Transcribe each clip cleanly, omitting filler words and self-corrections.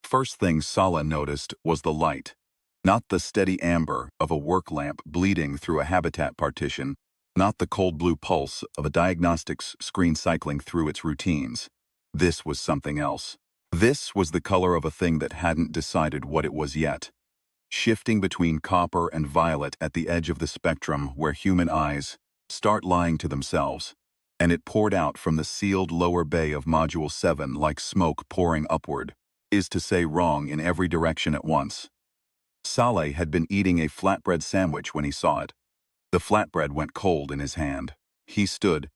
First thing Sala noticed was the light. Not the steady amber of a work lamp bleeding through a habitat partition, not the cold blue pulse of a diagnostics screen cycling through its routines. This was something else. This was the color of a thing that hadn't decided what it was yet. Shifting between copper and violet at the edge of the spectrum where human eyes start lying to themselves, and it poured out from the sealed lower bay of Module 7 like smoke pouring upward, is to say wrong in every direction at once. Saleh had been eating a flatbread sandwich when he saw it. The flatbread went cold in his hand. He stood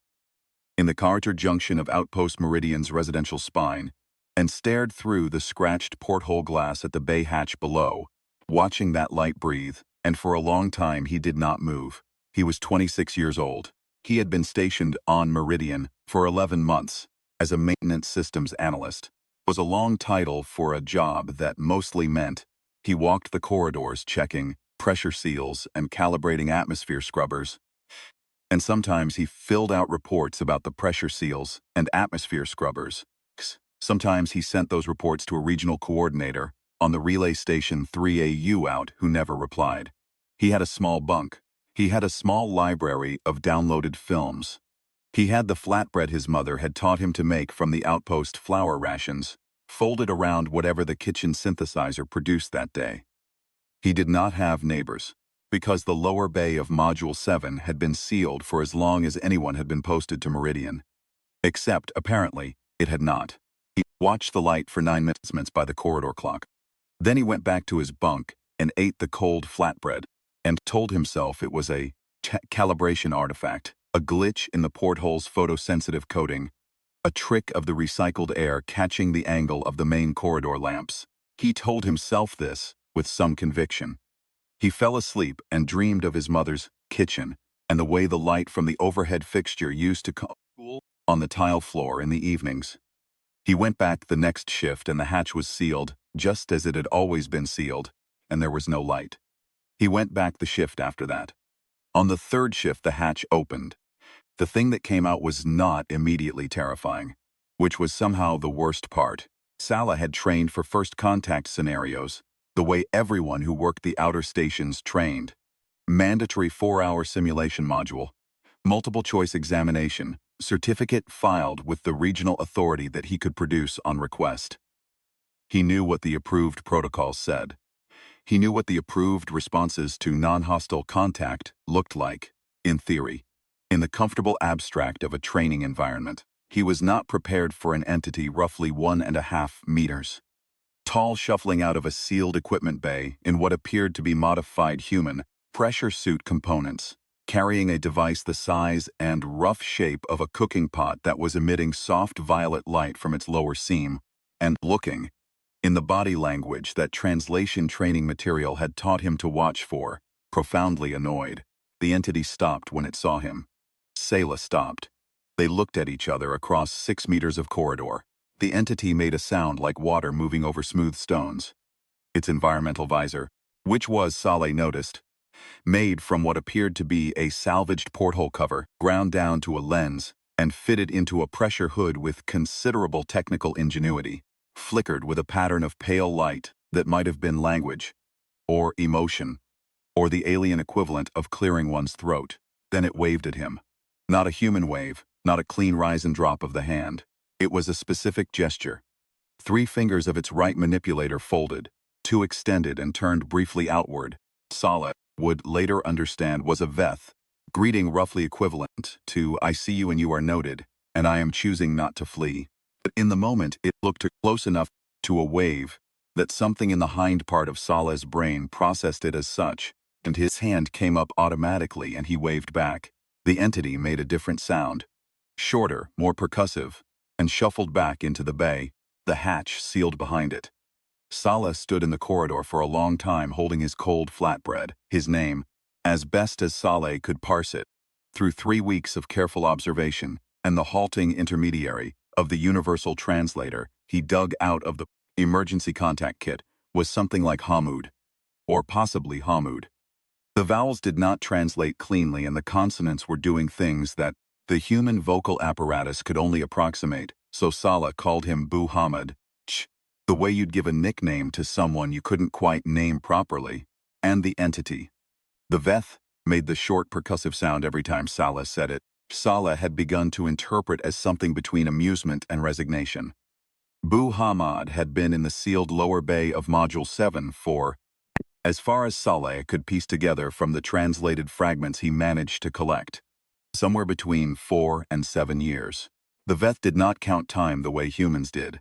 in the corridor junction of Outpost Meridian's residential spine and stared through the scratched porthole glass at the bay hatch below, watching that light breathe, and for a long time he did not move. He was 26 years old. He had been stationed on Meridian for 11 months as a maintenance systems analyst. It was a long title for a job that mostly meant he walked the corridors checking pressure seals and calibrating atmosphere scrubbers. And sometimes he filled out reports about the pressure seals and atmosphere scrubbers. Sometimes he sent those reports to a regional coordinator on the relay station 3AU out who never replied. He had a small bunk. He had a small library of downloaded films. He had the flatbread his mother had taught him to make from the outpost flour rations, folded around whatever the kitchen synthesizer produced that day. He did not have neighbors, because the lower bay of Module 7 had been sealed for as long as anyone had been posted to Meridian. Except, apparently, it had not. He watched the light for 9 minutes by the corridor clock. Then he went back to his bunk and ate the cold flatbread, and told himself it was a calibration artifact, a glitch in the porthole's photosensitive coating, a trick of the recycled air catching the angle of the main corridor lamps. He told himself this with some conviction. He fell asleep and dreamed of his mother's kitchen and the way the light from the overhead fixture used to cool on the tile floor in the evenings. He went back the next shift and the hatch was sealed, just as it had always been sealed, and there was no light. He went back the shift after that. On the third shift, the hatch opened. The thing that came out was not immediately terrifying, which was somehow the worst part. Salah had trained for first contact scenarios, the way everyone who worked the outer stations trained. Mandatory 4-hour simulation module, multiple choice examination, certificate filed with the regional authority that he could produce on request. He knew what the approved protocols said. He knew what the approved responses to non-hostile contact looked like, in theory, in the comfortable abstract of a training environment. He was not prepared for an entity roughly 1.5 meters tall shuffling out of a sealed equipment bay in what appeared to be modified human pressure suit components, carrying a device the size and rough shape of a cooking pot that was emitting soft violet light from its lower seam, and looking, in the body language that translation training material had taught him to watch for, profoundly annoyed. The entity stopped when it saw him. Sayla stopped. They looked at each other across 6 meters of corridor. The entity made a sound like water moving over smooth stones. Its environmental visor, which was, Saleh noticed, made from what appeared to be a salvaged porthole cover, ground down to a lens, and fitted into a pressure hood with considerable technical ingenuity, flickered with a pattern of pale light that might have been language, or emotion, or the alien equivalent of clearing one's throat. Then it waved at him. Not a human wave, not a clean rise and drop of the hand. It was a specific gesture. 3 fingers of its right manipulator folded, 2 extended and turned briefly outward. Saleh would later understand was a Veth, greeting roughly equivalent to "I see you and you are noted, and I am choosing not to flee." But in the moment it looked close enough to a wave that something in the hind part of Saleh's brain processed it as such, and his hand came up automatically and he waved back. The entity made a different sound, shorter, more percussive, and shuffled back into the bay, the hatch sealed behind it. Saleh stood in the corridor for a long time holding his cold flatbread, his name, as best as Saleh could parse it, through 3 weeks of careful observation and the halting intermediary of the universal translator he dug out of the emergency contact kit was something like Hamoud, or possibly Hamoud. The vowels did not translate cleanly and the consonants were doing things that the human vocal apparatus could only approximate, so Saleh called him Bu Hamid. The way you'd give a nickname to someone you couldn't quite name properly. And the entity. The Veth made the short percussive sound every time Saleh said it. Saleh had begun to interpret as something between amusement and resignation. Bu Hamad had been in the sealed lower bay of Module 7 for, as far as Saleh could piece together from the translated fragments he managed to collect, somewhere between 4 and 7 years. The Veth did not count time the way humans did.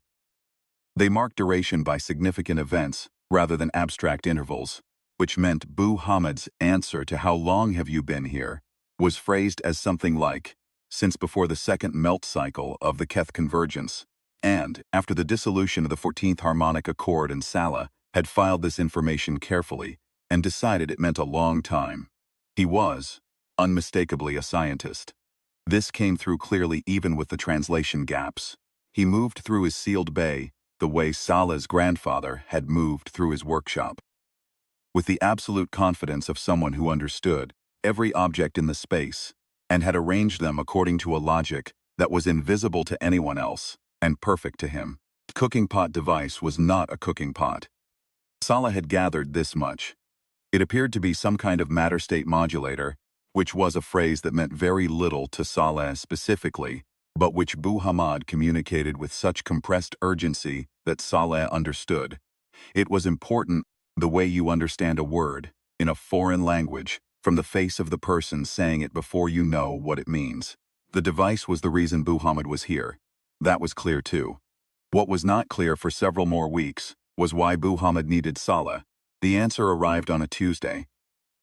They marked duration by significant events rather than abstract intervals, which meant Bu Hamad's answer to "How long have you been here?" was phrased as something like, "Since before the second melt cycle of the Keth convergence," and, after the dissolution of the 14th harmonic accord, and Saleh had filed this information carefully and decided it meant a long time. He was, unmistakably, a scientist. This came through clearly even with the translation gaps. He moved through his sealed bay the way Saleh's grandfather had moved through his workshop. With the absolute confidence of someone who understood every object in the space and had arranged them according to a logic that was invisible to anyone else and perfect to him. The cooking pot device was not a cooking pot. Saleh had gathered this much. It appeared to be some kind of matter-state modulator, which was a phrase that meant very little to Saleh specifically, but which Bu Hamad communicated with such compressed urgency that Saleh understood. It was important the way you understand a word in a foreign language from the face of the person saying it before you know what it means. The device was the reason Bu Hamad was here. That was clear too. What was not clear for several more weeks was why Bu Hamad needed Saleh. The answer arrived on a Tuesday.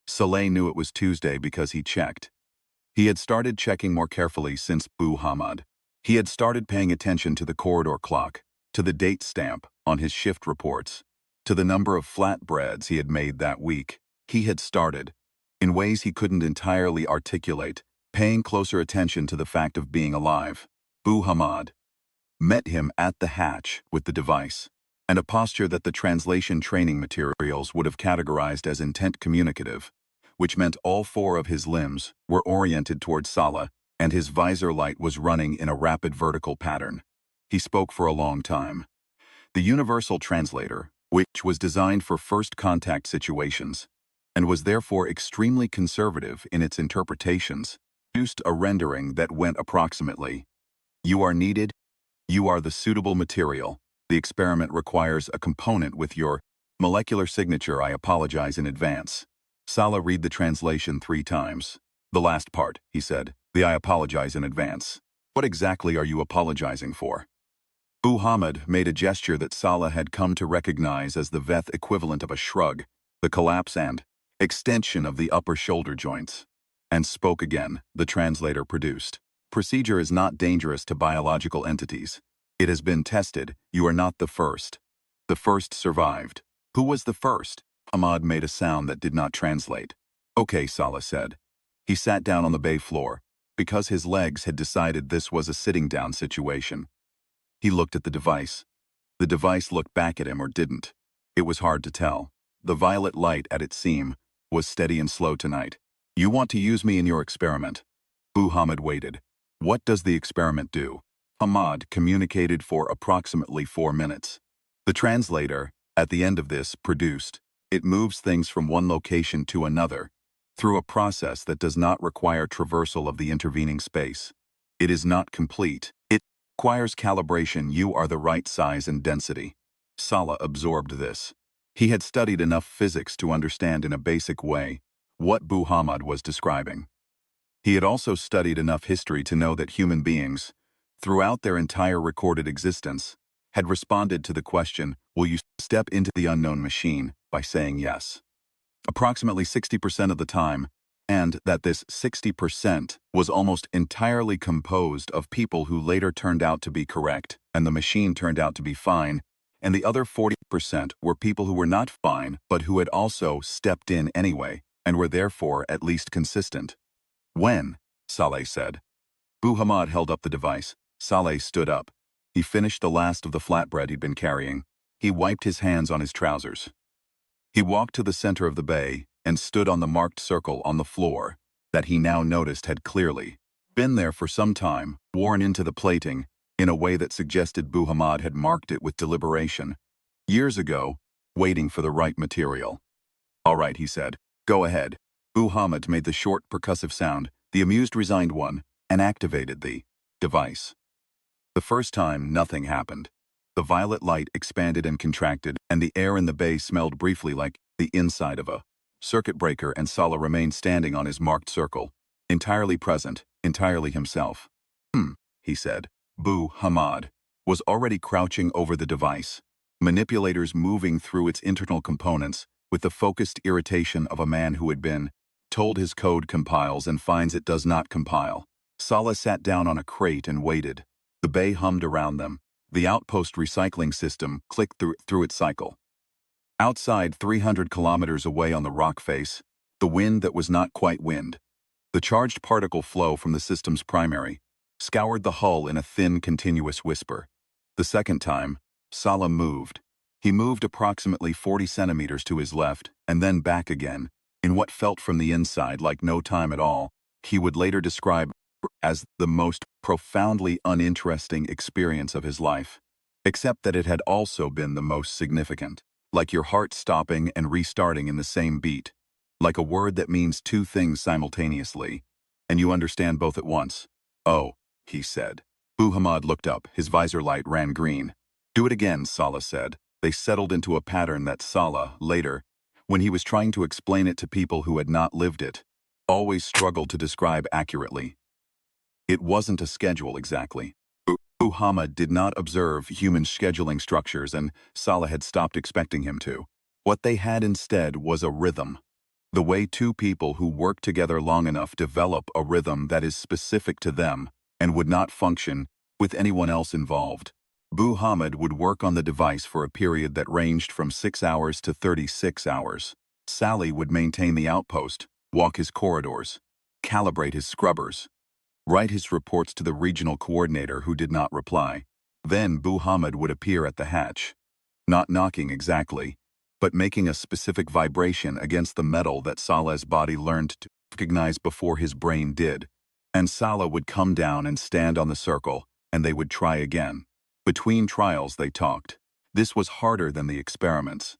Saleh knew it was Tuesday because he checked. He had started checking more carefully since Bu Hamad. He had started paying attention to the corridor clock, to the date stamp on his shift reports, to the number of flatbreads he had made that week. He had started, in ways he couldn't entirely articulate, paying closer attention to the fact of being alive. Bu Hamad met him at the hatch with the device, and a posture that the translation training materials would have categorized as intent communicative, which meant all 4 of his limbs were oriented toward Saleh, and his visor light was running in a rapid vertical pattern. He spoke for a long time. The universal translator, which was designed for first contact situations, and was therefore extremely conservative in its interpretations, produced a rendering that went approximately, "You are needed. You are the suitable material. The experiment requires a component with your molecular signature. I apologize in advance." Saleh read the translation 3 times. "The last part," he said. "The I apologize in advance. What exactly are you apologizing for?" Bu Hamad made a gesture that Saleh had come to recognize as the Veth equivalent of a shrug, the collapse and extension of the upper shoulder joints, and spoke again. The translator produced. "Procedure is not dangerous to biological entities. It has been tested. You are not the first. The first survived." "Who was the first?" Hamad made a sound that did not translate. "Okay," Saleh said. He sat down on the bay floor, because his legs had decided this was a sitting-down situation. He looked at the device. The device looked back at him or didn't. It was hard to tell. The violet light at its seam was steady and slow tonight. "You want to use me in your experiment?" Bu Hamad waited. "What does the experiment do?" Hamad communicated for approximately 4 minutes. The translator, at the end of this, produced. "It moves things from one location to another, through a process that does not require traversal of the intervening space. It is not complete. It requires calibration. You are the right size and density." Saleh absorbed this. He had studied enough physics to understand in a basic way what Bu Hamad was describing. He had also studied enough history to know that human beings, throughout their entire recorded existence, had responded to the question, "Will you step into the unknown machine?" by saying yes. Approximately 60% of the time, and that this 60% was almost entirely composed of people who later turned out to be correct, and the machine turned out to be fine, and the other 40% were people who were not fine but who had also stepped in anyway, and were therefore at least consistent. "When?" Saleh said. Bu Hamad held up the device. Saleh stood up. He finished the last of the flatbread he'd been carrying. He wiped his hands on his trousers. He walked to the center of the bay and stood on the marked circle on the floor that he now noticed had clearly been there for some time, worn into the plating, in a way that suggested Bu Hamad had marked it with deliberation. Years ago, waiting for the right material. All right, he said. Go ahead. Muhammad made the short, percussive sound, the amused, resigned one, and activated the device. The first time, nothing happened. The violet light expanded and contracted, and the air in the bay smelled briefly like the inside of a circuit breaker, and Salah remained standing on his marked circle, entirely present, entirely himself. He said. Muhammad was already crouching over the device, manipulators moving through its internal components with the focused irritation of a man who had been told his code compiles and finds it does not compile. Salah sat down on a crate and waited. The bay hummed around them. The outpost recycling system clicked through its cycle. Outside, 300 kilometers away on the rock face, the wind that was not quite wind, the charged particle flow from the system's primary, scoured the hull in a thin, continuous whisper. The second time, Salah moved. He moved approximately 40 centimeters to his left, and then back again, in what felt from the inside like no time at all. He would later describe as the most profoundly uninteresting experience of his life, except that it had also been the most significant, like your heart stopping and restarting in the same beat, like a word that means two things simultaneously, and you understand both at once. Oh, he said. Muhammad looked up, his visor light ran green. Do it again, Salah said. They settled into a pattern that Salah, later, when he was trying to explain it to people who had not lived it, always struggled to describe accurately. It wasn't a schedule exactly. Muhammad did not observe human scheduling structures, and Salah had stopped expecting him to. What they had instead was a rhythm. The way two people who work together long enough develop a rhythm that is specific to them and would not function with anyone else involved. Muhammad would work on the device for a period that ranged from 6 hours to 36 hours. Sally would maintain the outpost, walk his corridors, calibrate his scrubbers, write his reports to the regional coordinator who did not reply. Then Muhammad would appear at the hatch, not knocking exactly, but making a specific vibration against the metal that Salah's body learned to recognize before his brain did. And Salah would come down and stand on the circle, and they would try again. Between trials they talked. This was harder than the experiments.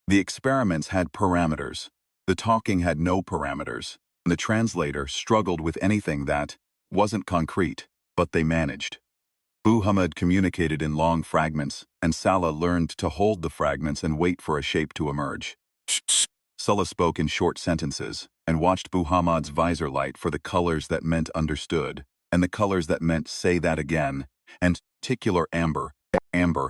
The experiments had parameters. The talking had no parameters. And the translator struggled with anything that wasn't concrete, but they managed. Muhammad communicated in long fragments, and Salah learned to hold the fragments and wait for a shape to emerge. Salah spoke in short sentences, and watched Muhammad's visor light for the colors that meant understood, and the colors that meant say that again, and particular amber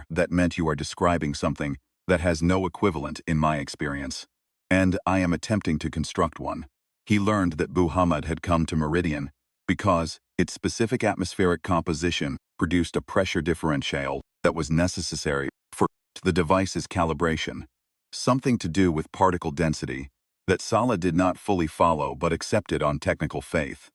that meant you are describing something that has no equivalent in my experience, and I am attempting to construct one. He learned that Muhammad had come to Meridian because its specific atmospheric composition produced a pressure differential that was necessary for the device's calibration, something to do with particle density that Salah did not fully follow but accepted on technical faith.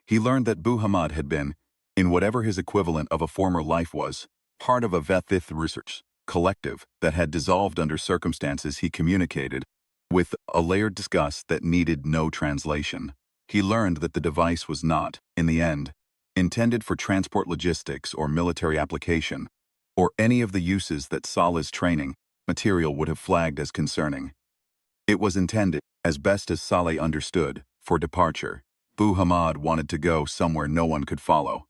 He learned that Muhammad had been, in whatever his equivalent of a former life was, part of a Vethith research collective that had dissolved under circumstances he communicated with a layered disgust that needed no translation. He learned that the device was not, in the end, intended for transport logistics or military application, or any of the uses that Salah's training material would have flagged as concerning. It was intended, as best as Saleh understood, for departure. Muhammad wanted to go somewhere no one could follow.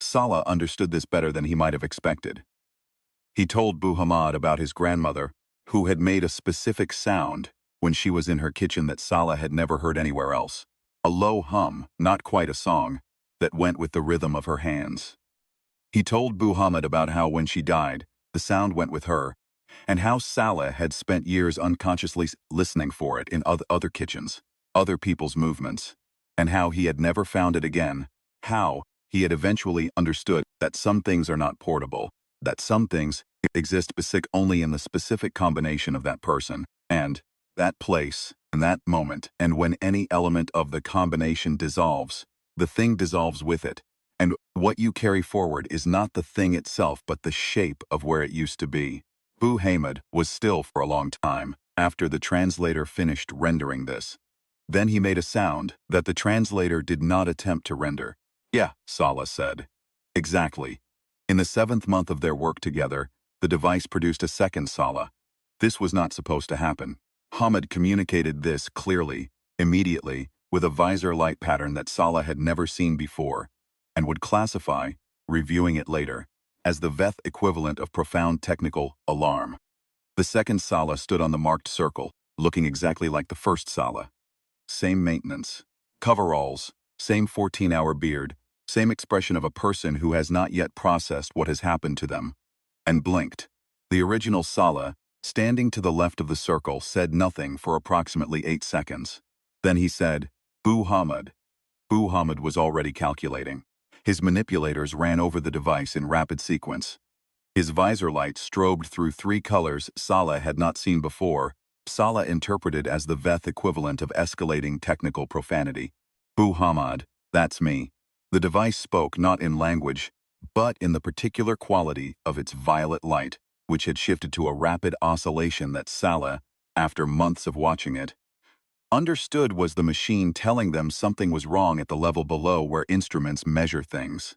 Salah understood this better than he might have expected. He told Muhammad about his grandmother, who had made a specific sound when she was in her kitchen that Salah had never heard anywhere else. A low hum, not quite a song, that went with the rhythm of her hands. He told Muhammad about how when she died, the sound went with her, and how Salah had spent years unconsciously listening for it in other kitchens, other people's movements, and how he had never found it again, how he had eventually understood that some things are not portable, that some things exist only in the specific combination of that person, and that place, and that moment, and when any element of the combination dissolves, the thing dissolves with it, and what you carry forward is not the thing itself but the shape of where it used to be. Muhammad was still for a long time after the translator finished rendering this. Then he made a sound that the translator did not attempt to render. Yeah, Salah said. Exactly. In the 7th month of their work together, the device produced a second Sala. This was not supposed to happen. Hamid communicated this clearly, immediately, with a visor light pattern that Sala had never seen before, and would classify, reviewing it later, as the Veth equivalent of profound technical alarm. The second Sala stood on the marked circle, looking exactly like the first Sala. Same maintenance, coveralls, same 14-hour beard, same expression of a person who has not yet processed what has happened to them, and blinked. The original Sala, standing to the left of the circle, said nothing for approximately 8 seconds. Then he said, "Bu Hamid." Bu Hamid was already calculating. His manipulators ran over the device in rapid sequence. His visor light strobed through 3 colors Sala had not seen before, Sala interpreted as the Veth equivalent of escalating technical profanity. "Bu Hamid, that's me." The device spoke not in language, but in the particular quality of its violet light, which had shifted to a rapid oscillation that Sala, after months of watching it, understood was the machine telling them something was wrong at the level below where instruments measure things.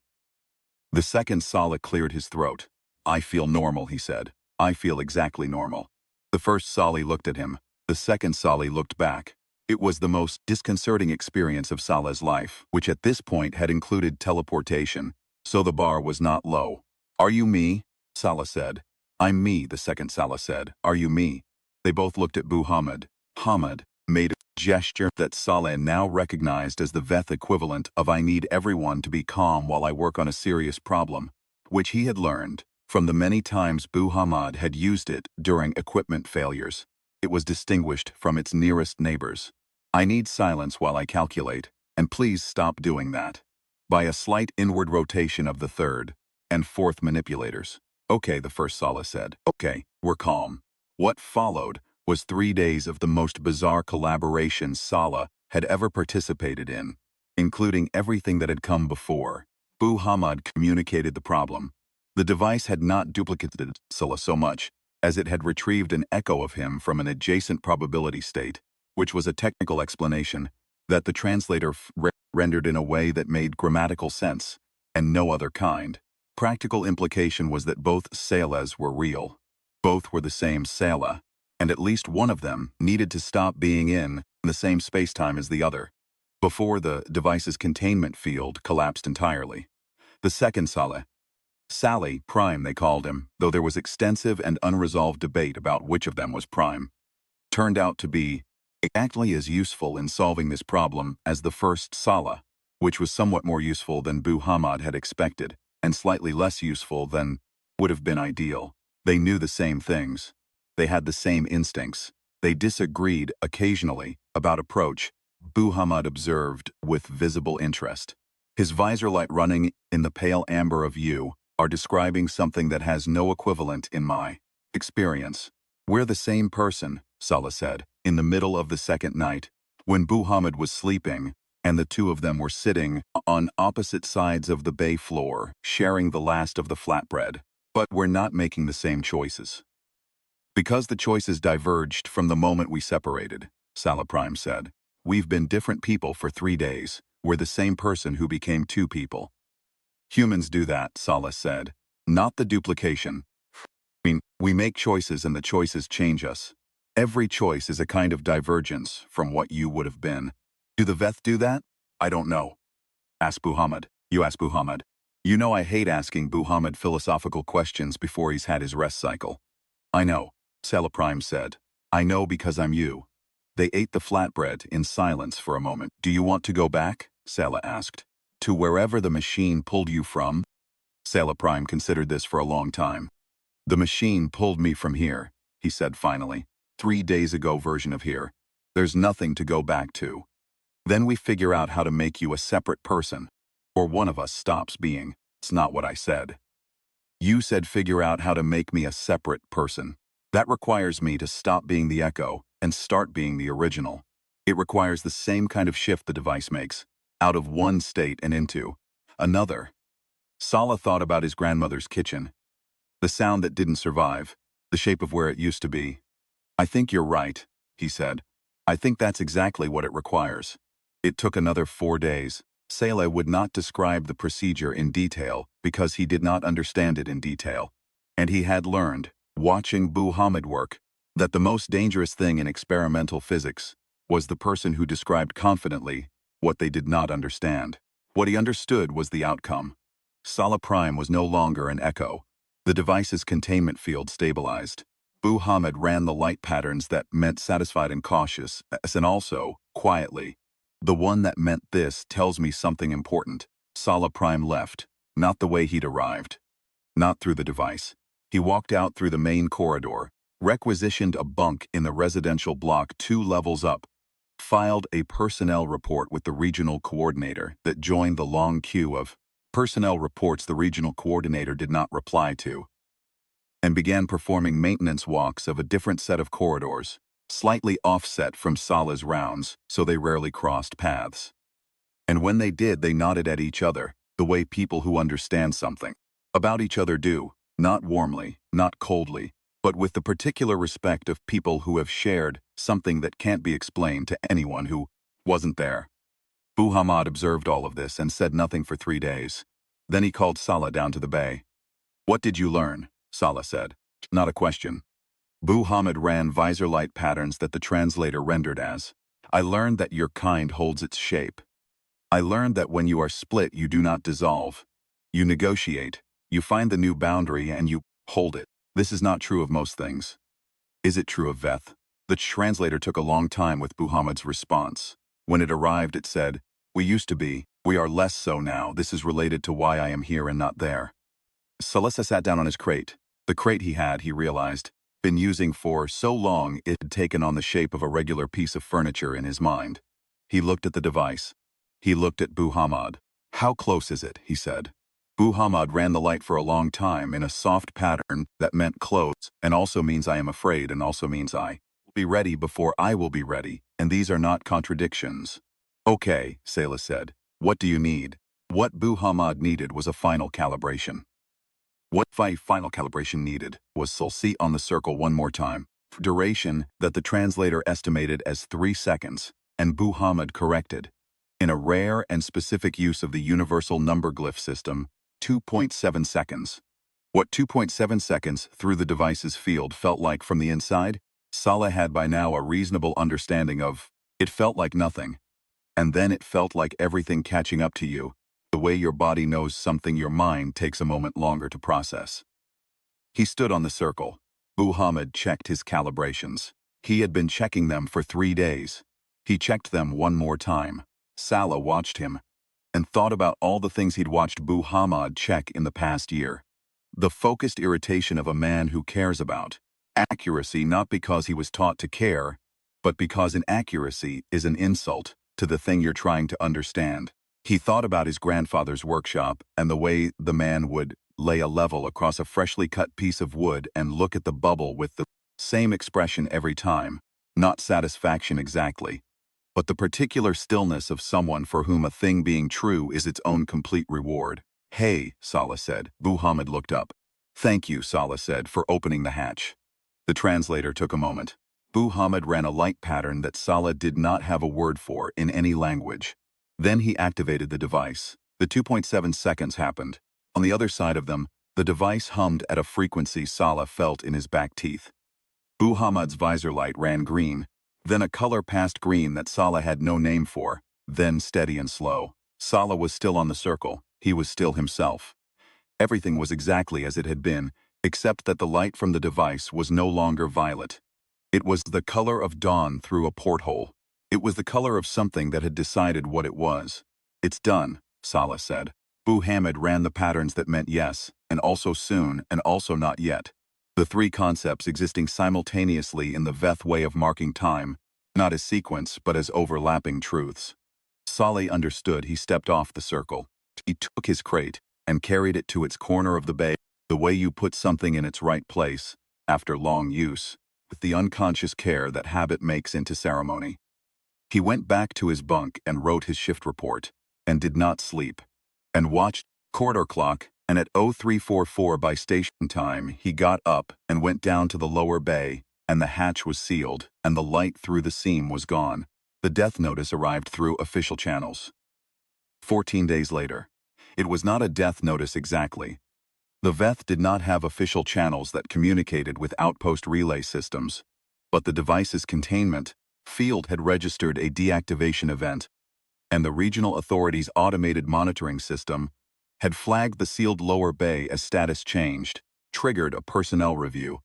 The second Sala cleared his throat. "I feel normal," he said. "I feel exactly normal." The first Sali looked at him. The second Sali looked back. It was the most disconcerting experience of Salah's life, which at this point had included teleportation, so the bar was not low. "Are you me?" Salah said. "I'm me," the second Salah said. "Are you me?" They both looked at Bu Hamid. Hamid made a gesture that Salah now recognized as the Veth equivalent of "I need everyone to be calm while I work on a serious problem," which he had learned from the many times Bu Hamid had used it during equipment failures. It was distinguished from its nearest neighbors. "I need silence while I calculate, and please stop doing that." By a slight inward rotation of the third and fourth manipulators. "Okay," the first Salah said. "Okay, we're calm." What followed was 3 days of the most bizarre collaboration Salah had ever participated in, including everything that had come before. Bu Hamid communicated the problem. The device had not duplicated Salah so much as it had retrieved an echo of him from an adjacent probability state, which was a technical explanation that the translator rendered in a way that made grammatical sense, and no other kind. Practical implication was that both Salahs were real. Both were the same Salah, and at least one of them needed to stop being in the same spacetime as the other, before the device's containment field collapsed entirely. The second Salah, Sally Prime they called him, though there was extensive and unresolved debate about which of them was Prime, turned out to be exactly as useful in solving this problem as the first Salah, which was somewhat more useful than Bu Hamid had expected, and slightly less useful than would have been ideal. They knew the same things. They had the same instincts. They disagreed occasionally about approach, Bu Hamid observed with visible interest. His visor light running in the pale amber of you are describing something that has no equivalent in my experience. "We're the same person," Salah said, in the middle of the second night, when Bu Hamid was sleeping, and the two of them were sitting on opposite sides of the bay floor, sharing the last of the flatbread. "But we're not making the same choices. Because the choices diverged from the moment we separated," Salah Prime said. "We've been different people for 3 days. We're the same person who became 2 people." "Humans do that," Salah said. "Not the duplication. We make choices and the choices change us. Every choice is a kind of divergence from what you would have been. Do the Veth do that? I don't know." "Ask Bu Hamid." "You ask Bu Hamid." You know I hate asking Bu Hamid philosophical questions before he's had his rest cycle. "I know," Salah Prime said. "I know because I'm you." They ate the flatbread in silence for a moment. "Do you want to go back?" Salah asked. "To wherever the machine pulled you from?" Salah Prime considered this for a long time. "The machine pulled me from here," he said finally. 3 days ago version of here. There's nothing to go back to. Then we figure out how to make you a separate person. Or one of us stops being. It's not what I said. You said figure out how to make me a separate person. That requires me to stop being the echo and start being the original. It requires the same kind of shift the device makes, out of one state and into another. Salah thought about his grandmother's kitchen. The sound that didn't survive, the shape of where it used to be. "I think you're right," he said. "I think that's exactly what it requires." It took another 4 days. Salah would not describe the procedure in detail because he did not understand it in detail. And he had learned, watching Muhammad work, that the most dangerous thing in experimental physics was the person who described confidently what they did not understand. What he understood was the outcome. Sala Prime was no longer an echo. The device's containment field stabilized. Muhammad ran the light patterns that meant satisfied and cautious, and also, quietly. The one that meant this tells me something important. Sala Prime left, not the way he'd arrived. Not through the device. He walked out through the main corridor, requisitioned a bunk in the residential block 2 levels up, filed a personnel report with the regional coordinator that joined the long queue of personnel reports the regional coordinator did not reply to, and began performing maintenance walks of a different set of corridors, slightly offset from Sala's rounds, so they rarely crossed paths. And when they did, they nodded at each other, the way people who understand something about each other do, not warmly, not coldly, but with the particular respect of people who have shared something that can't be explained to anyone who wasn't there. Muhammad observed all of this and said nothing for 3 days. Then he called Sala down to the bay. "What did you learn?" Sala said. Not a question. Muhammad ran visor light patterns that the translator rendered as, "I learned that your kind holds its shape. I learned that when you are split you do not dissolve. You negotiate, you find the new boundary and you hold it. This is not true of most things." Is it true of Veth? The translator took a long time with Muhammad's response. When it arrived it said, "We used to be, we are less so now. This is related to why I am here and not there." Salessa sat down on his crate. The crate he had, he realized, been using for so long it had taken on the shape of a regular piece of furniture in his mind. He looked at the device. He looked at Muhammad. "How close is it?" he said. Muhammad ran the light for a long time in a soft pattern that meant close and also means I am afraid and also means I will be ready before I will be ready, and these are not contradictions. "Okay," Sala said. "What do you need?" What Muhammad needed was a final calibration. What final calibration needed was Sulci on the circle one more time. Duration that the translator estimated as 3 seconds, and Muhammad corrected. In a rare and specific use of the universal number glyph system, 2.7 seconds. What 2.7 seconds through the device's field felt like from the inside, Sala had by now a reasonable understanding of. It felt like nothing. And then it felt like everything catching up to you, the way your body knows something your mind takes a moment longer to process. He stood on the circle. Muhammad checked his calibrations. He had been checking them for 3 days. He checked them one more time. Sala watched him and thought about all the things he'd watched Muhammad check in the past year. The focused irritation of a man who cares about accuracy, not because he was taught to care, but because inaccuracy is an insult to the thing you're trying to understand. He thought about his grandfather's workshop and the way the man would lay a level across a freshly cut piece of wood and look at the bubble with the same expression every time. Not satisfaction exactly, but the particular stillness of someone for whom a thing being true is its own complete reward. "Hey," Sala said. Muhammad looked up. "Thank you," Sala said, "for opening the hatch." The translator took a moment. Muhammad ran a light pattern that Sala did not have a word for in any language. Then he activated the device. The 2.7 seconds happened. On the other side of them, the device hummed at a frequency Sala felt in his back teeth. Muhammad's visor light ran green, then a color past green that Sala had no name for, then steady and slow. Sala was still on the circle. He was still himself. Everything was exactly as it had been, except that the light from the device was no longer violet. It was the color of dawn through a porthole. It was the color of something that had decided what it was. "It's done," Sala said. Muhammad ran the patterns that meant yes, and also soon, and also not yet. The 3 concepts existing simultaneously in the Veth way of marking time, not as sequence, but as overlapping truths. Sala understood. He stepped off the circle. He took his crate and carried it to its corner of the bay, the way you put something in its right place, after long use, with the unconscious care that habit makes into ceremony. He went back to his bunk and wrote his shift report, and did not sleep, and watched corridor clock, and at 0344 by station time he got up and went down to the lower bay, and the hatch was sealed, and the light through the seam was gone. The death notice arrived through official channels. 14 days later. It was not a death notice exactly. The Veth did not have official channels that communicated with outpost relay systems, but the device's containment field had registered a deactivation event, and the regional authority's automated monitoring system had flagged the sealed lower bay as status changed, triggered a personnel review,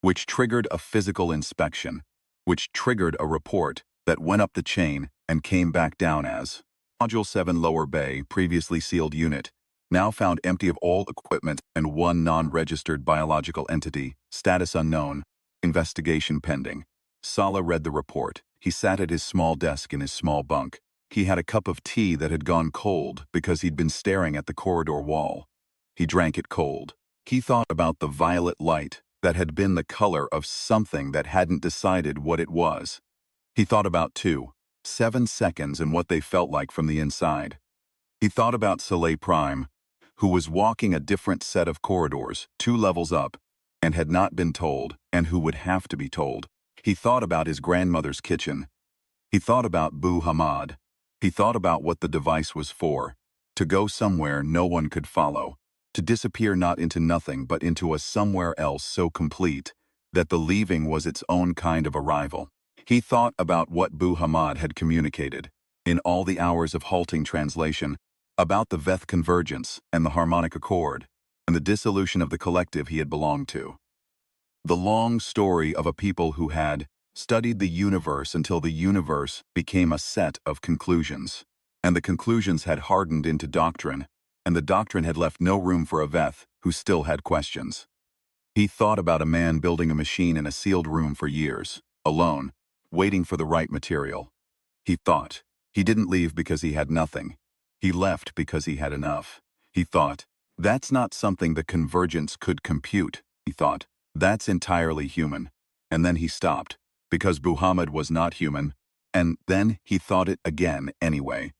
which triggered a physical inspection, which triggered a report that went up the chain and came back down as Module 7 Lower Bay, previously sealed unit, now found empty of all equipment and one non-registered biological entity, status unknown, investigation pending. Sala read the report. He sat at his small desk in his small bunk. He had a cup of tea that had gone cold because he'd been staring at the corridor wall. He drank it cold. He thought about the violet light that had been the color of something that hadn't decided what it was. He thought about 7 seconds and what they felt like from the inside. He thought about Soleil Prime, who was walking a different set of corridors, 2 levels up, and had not been told, and who would have to be told. He thought about his grandmother's kitchen. He thought about Bu Hamad. He thought about what the device was for, to go somewhere no one could follow, to disappear not into nothing but into a somewhere else so complete that the leaving was its own kind of arrival. He thought about what Bu Hamad had communicated, in all the hours of halting translation, about the Veth convergence and the harmonic accord, and the dissolution of the collective he had belonged to. The long story of a people who had studied the universe until the universe became a set of conclusions, and the conclusions had hardened into doctrine, and the doctrine had left no room for a Veth who still had questions. He thought about a man building a machine in a sealed room for years, alone, waiting for the right material. He thought. He didn't leave because he had nothing. He left because he had enough. He thought, that's not something the convergence could compute. He thought, that's entirely human. And then he stopped, because Muhammad was not human, and then he thought it again anyway.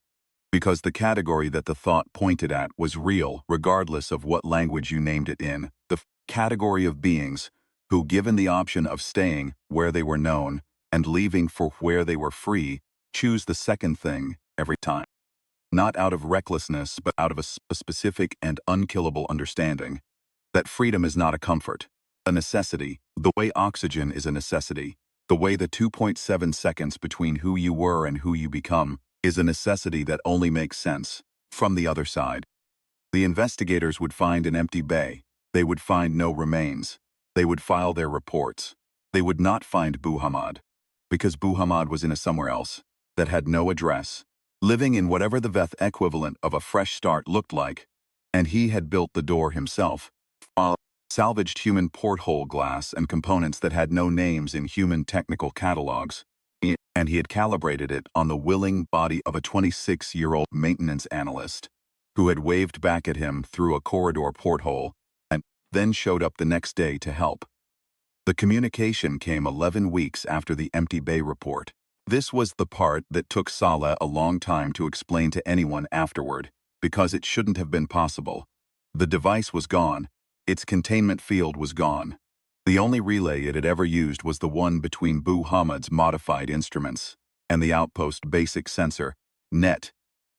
Because the category that the thought pointed at was real regardless of what language you named it in, the category of beings who, given the option of staying where they were known and leaving for where they were free, choose the second thing every time. Not out of recklessness, but out of a specific and unkillable understanding that freedom is not a comfort, a necessity, the way oxygen is a necessity, the way the 2.7 seconds between who you were and who you become is a necessity that only makes sense from the other side. The investigators would find an empty bay. They would find no remains. They would file their reports. They would not find Muhammad, because Muhammad was in a somewhere else that had no address, living in whatever the Veth equivalent of a fresh start looked like, and he had built the door himself, salvaged human porthole glass and components that had no names in human technical catalogs, and he had calibrated it on the willing body of a 26-year-old maintenance analyst who had waved back at him through a corridor porthole and then showed up the next day to help. The communication came 11 weeks after the empty bay report. This was the part that took Saleh a long time to explain to anyone afterward, because it shouldn't have been possible. The device was gone. Its containment field was gone. The only relay it had ever used was the one between Muhammad's modified instruments and the outpost basic sensor, NET,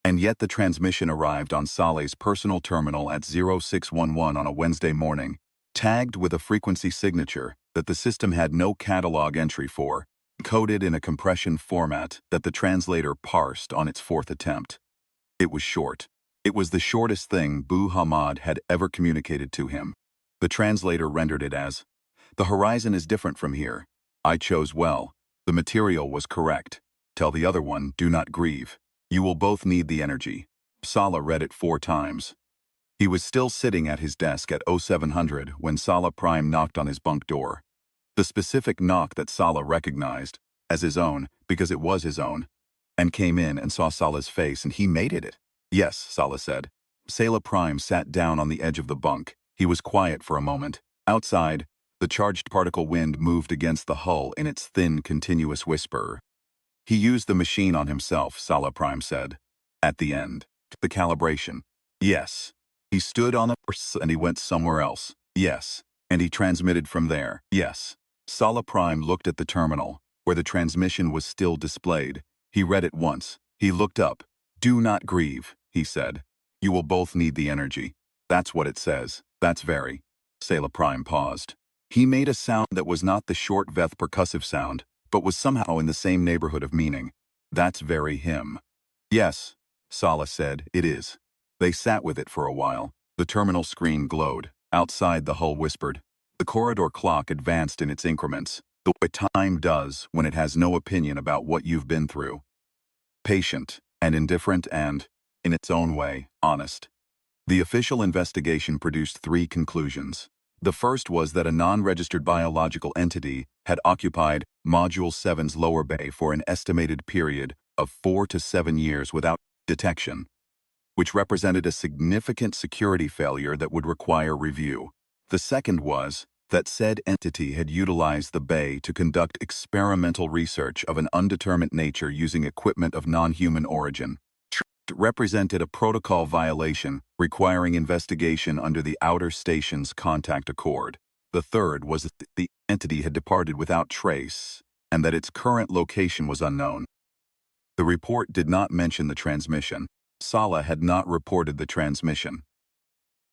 and yet the transmission arrived on Saleh's personal terminal at 0611 on a Wednesday morning, tagged with a frequency signature that the system had no catalog entry for, coded in a compression format that the translator parsed on its 4th attempt. It was short. It was the shortest thing Muhammad had ever communicated to him. The translator rendered it as, "The horizon is different from here. I chose well. The material was correct. Tell the other one, do not grieve. You will both need the energy." Saleh read it 4 times. He was still sitting at his desk at 0700 when Saleh Prime knocked on his bunk door. The specific knock that Saleh recognized as his own, because it was his own, and came in and saw Saleh's face, and he made it. "Yes," Saleh said. Saleh Prime sat down on the edge of the bunk. He was quiet for a moment. Outside, the charged particle wind moved against the hull in its thin, continuous whisper. "He used the machine on himself," Saleh Prime said. "At the end. The calibration. Yes. He stood on the and he went somewhere else. Yes. And he transmitted from there. Yes." Saleh Prime looked at the terminal, where the transmission was still displayed. He read it once. He looked up. "Do not grieve," he said. "You will both need the energy. That's what it says. That's very. Sela Prime paused. He made a sound that was not the short Veth percussive sound, but was somehow in the same neighborhood of meaning. That's very him. Yes, Sala said, it is. They sat with it for a while. The terminal screen glowed. Outside, the hull whispered. The corridor clock advanced in its increments, the way time does when it has no opinion about what you've been through. Patient and indifferent and, in its own way, honest. The official investigation produced 3 conclusions. The first was that a non-registered biological entity had occupied Module 7's lower bay for an estimated period of 4 to 7 years without detection, which represented a significant security failure that would require review. The second was that said entity had utilized the bay to conduct experimental research of an undetermined nature using equipment of non-human origin. It represented a protocol violation requiring investigation under the Outer Station's contact accord. The third was that the entity had departed without trace and that its current location was unknown. The report did not mention the transmission. Sala had not reported the transmission.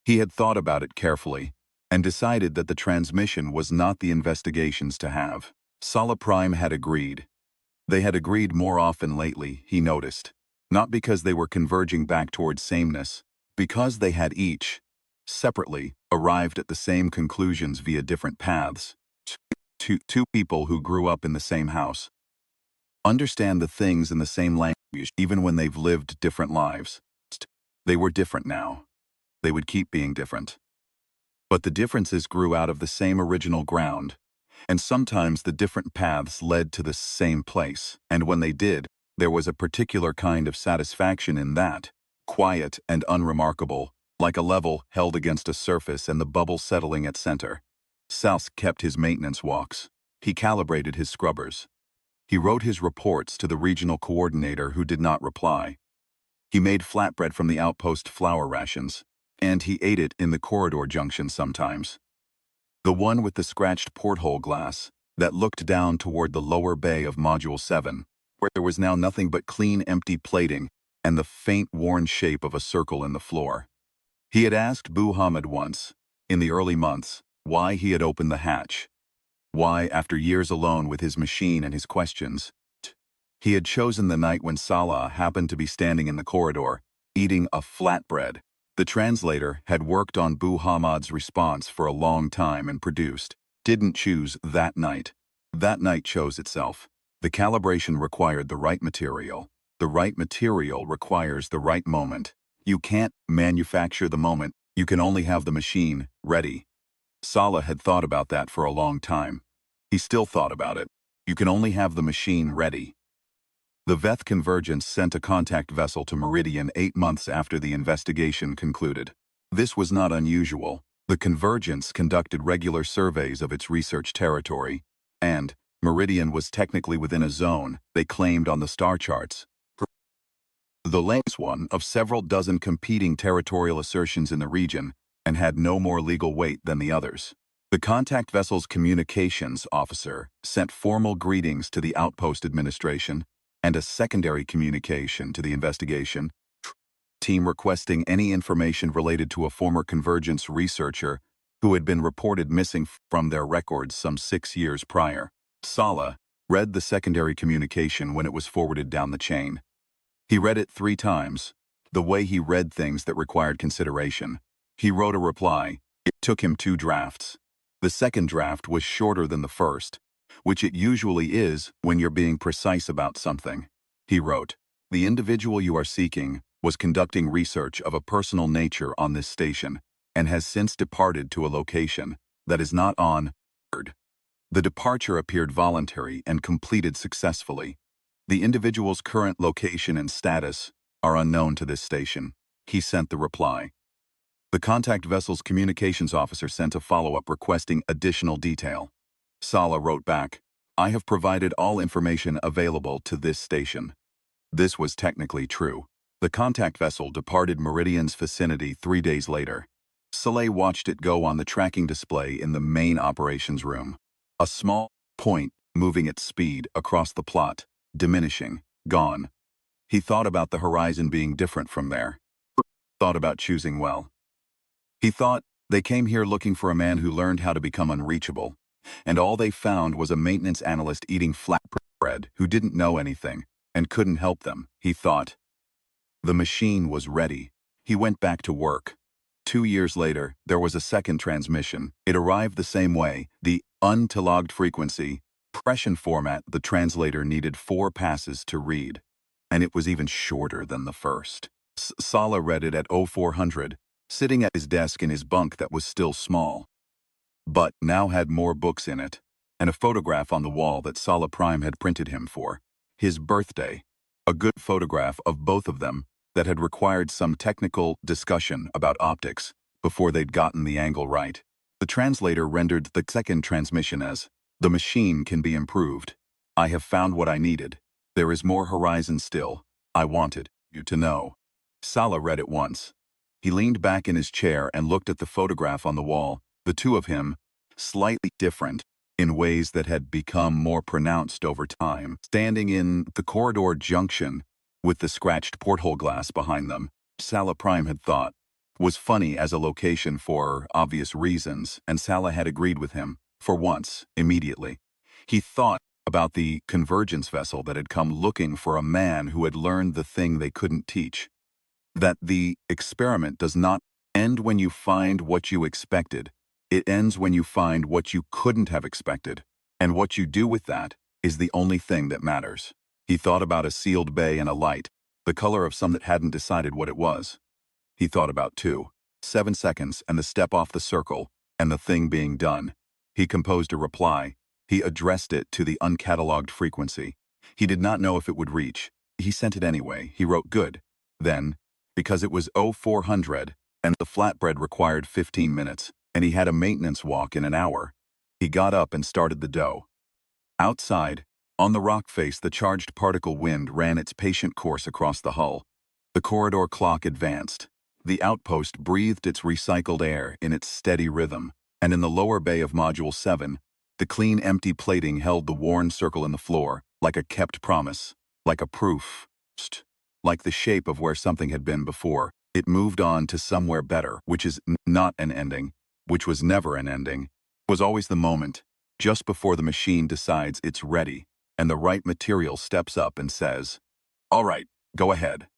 He had thought about it carefully and decided that the transmission was not the investigations to have. Sala Prime had agreed. They had agreed more often lately, he noticed. Not because they were converging back towards sameness, because they had each, separately, arrived at the same conclusions via different paths. Two people who grew up in the same house. Understand the things in the same language even when they've lived different lives. They were different now. They would keep being different. But the differences grew out of the same original ground, and sometimes the different paths led to the same place, and when they did, there was a particular kind of satisfaction in that, quiet and unremarkable, like a level held against a surface and the bubble settling at center. South kept his maintenance walks. He calibrated his scrubbers. He wrote his reports to the regional coordinator who did not reply. He made flatbread from the outpost flour rations, and he ate it in the corridor junction sometimes. The one with the scratched porthole glass that looked down toward the lower bay of Module 7, where there was now nothing but clean empty plating and the faint worn shape of a circle in the floor. He had asked Bu Hamid once, in the early months, why he had opened the hatch. Why, after years alone with his machine and his questions, he had chosen the night when Salah happened to be standing in the corridor, eating a flatbread. The translator had worked on Bu Hamid's response for a long time and didn't choose that night. That night chose itself. The calibration required the right material. The right material requires the right moment. You can't manufacture the moment. You can only have the machine ready. Salah had thought about that for a long time. He still thought about it. You can only have the machine ready. The Veth Convergence sent a contact vessel to Meridian 8 months after the investigation concluded. This was not unusual. The Convergence conducted regular surveys of its research territory, and Meridian was technically within a zone they claimed on the star charts. The latest one of several dozen competing territorial assertions in the region and had no more legal weight than the others. The contact vessel's communications officer sent formal greetings to the outpost administration and a secondary communication to the investigation team requesting any information related to a former Convergence researcher who had been reported missing from their records some 6 years prior. Salah read the secondary communication when it was forwarded down the chain. He read it 3 times, the way he read things that required consideration. He wrote a reply. It took him 2 drafts. The second draft was shorter than the first, which it usually is when you're being precise about something. He wrote, "The individual you are seeking was conducting research of a personal nature on this station and has since departed to a location that is not on Earth. The departure appeared voluntary and completed successfully. The individual's current location and status are unknown to this station." He sent the reply. The contact vessel's communications officer sent a follow-up requesting additional detail. Salah wrote back, "I have provided all information available to this station." This was technically true. The contact vessel departed Meridian's vicinity 3 days later. Saleh watched it go on the tracking display in the main operations room. A small point moving at speed across the plot, diminishing, gone. He thought about the horizon being different from there. Thought about choosing well. He thought They came here looking for a man who learned how to become unreachable. And all they found was a maintenance analyst eating flatbread who didn't know anything and couldn't help them, he thought. The machine was ready. He went back to work. 2 years later, there was a second transmission. It arrived the same way, the unlogged frequency, Prussian format. The translator needed 4 passes to read. And it was even shorter than the first. Sala read it at 0400, sitting at his desk in his bunk that was still small, but now had more books in it, and a photograph on the wall that Sala Prime had printed him for his birthday. A good photograph of both of them that had required some technical discussion about optics before they'd gotten the angle right. The translator rendered the second transmission as, "The machine can be improved. I have found what I needed. There is more horizon still. I wanted you to know." Sala read it once. He leaned back in his chair and looked at the photograph on the wall, the two of him, slightly different, in ways that had become more pronounced over time, standing in the corridor junction with the scratched porthole glass behind them. Sala Prime had thought was funny as a location for obvious reasons, and Sala had agreed with him, for once, immediately. He thought about the convergence vessel that had come looking for a man who had learned the thing they couldn't teach. That the experiment does not end when you find what you expected. It ends when you find what you couldn't have expected. And what you do with that is the only thing that matters. He thought about a sealed bay and a light, the color of some that hadn't decided what it was. He thought about 7 seconds and the step off the circle and the thing being done. He composed a reply. He addressed it to the uncatalogued frequency. He did not know if it would reach. He sent it anyway. He wrote good. Then, because it was 0400 and the flatbread required 15 minutes, and he had a maintenance walk in an hour, he got up and started the dough. Outside, on the rock face, the charged particle wind ran its patient course across the hull. The corridor clock advanced. The outpost breathed its recycled air in its steady rhythm, and in the lower bay of Module 7, the clean empty plating held the worn circle in the floor, like a kept promise, like a proof. Like the shape of where something had been before. It moved on to somewhere better, which is not an ending, which was never an ending, was always the moment, just before the machine decides it's ready, and the right material steps up and says, "All right, go ahead."